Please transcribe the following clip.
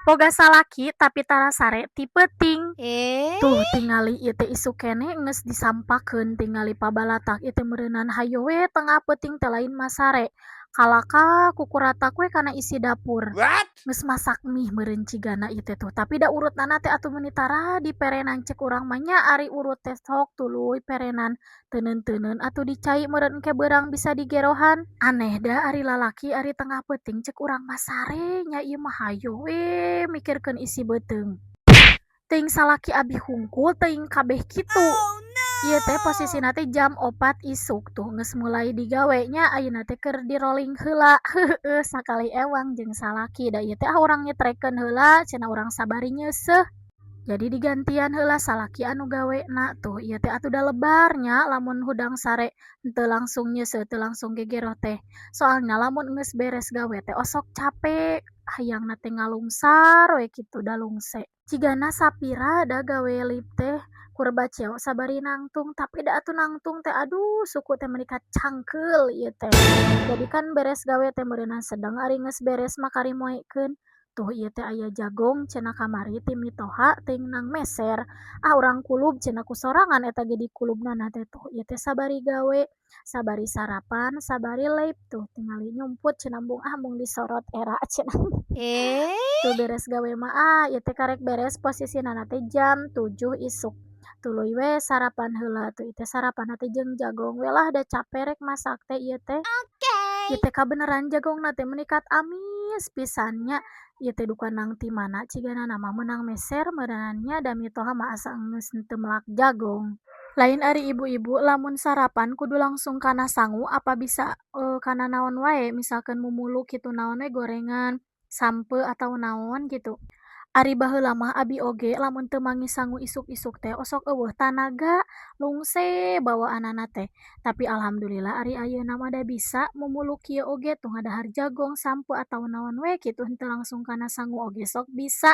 boga salaki tapi tara sare ti peuting. Tuh Eh? tingali ieu teh isu keneh geus disampakeun tingali pabalatak ieu teh meureunnan hayo we tengah peuting teh lain masare. Kalaka kukuratak we kana isi dapur. What? Geus masak mie meureun cigana ieu teh tuh. Tapi da urutna teh atuh meuni tara diperenan cek urang mah nya ari urut teh sok tuluy perenan teuneun-teuneun atuh dicai meureun engke beurang bisa digerohan. Aneh da ari lalaki ari tengah peuting cek urang mah sare nya ieu mah hayo we mikirkeun isi beuteung. Teuing salaki abi hungkul teuing kabeh kitu. Ieu teh posisina teh jam 4 isuk tuh geus mulai digawe nya ayeuna teh keur di rolling heula. Heueuh sakali ewang jeung salaki da ieu teh urang nyetrekeun heula cenah urang sabari nyeuseuh. Jadi digantian heula salaki anu gawena tuh ieu teh atuh da lebar nya lamun hudang sare teu langsung nyeuseut teu langsung gegero teh. Soalnya lamun geus beres gawe teh osok capek hayangna teh ngalungsar we kitu da lungse. Cigana sapira da gawe lip teh kur baceo sabari nangtung tapi da atuh nangtung teh aduh suku teh meuni cangkeul ieu teh. Jadi kan beres gawe teh meureunan sedeng ari geus beres mah karimoekeun. Tuh ieu teh aya jagong cenah kamari ti mitoha teuing nang meser. Ah urang kulub cenah kusorangan eta ge di kulubnana teh tuh. Ieu teh sabari gawe, sabari sarapan, sabari leip tuh tingali nyumput cenah embung ah embung disorot era cenah. Eh? Tuh beres gawe mah ah ieu teh karek beres posisinana teh jam 7 isuk. Tuluy we sarapan heula tuh ieu teh sarapanna teh jeung jagong we lah da capek rek masak teh ieu teh. Ieu teh kabeneran jagongna teh meuni kat amis pisan nya. Ieu teh duka nang ti mana ciganana mah meunang meser meureunnan nya da mitoha mah asa geus teu melak jagong. Lain ari ibu-ibu lamun sarapan kudu langsung kana sangu apa bisa kana naon wae misalkan mumuluk kitu naon we gorengan, sampeu atau naon gitu. Ari baheula mah abi oge lamun teu mangi sangu isuk-isuk teh osok eueuh tanaga, lungse bawaannana teh. Tapi alhamdulillah ari ayeuna mah da bisa mumuluk kieu oge tuh ngadahar jagong, sampeu atau naon we kitu henteu langsung kana sangu oge sok bisa.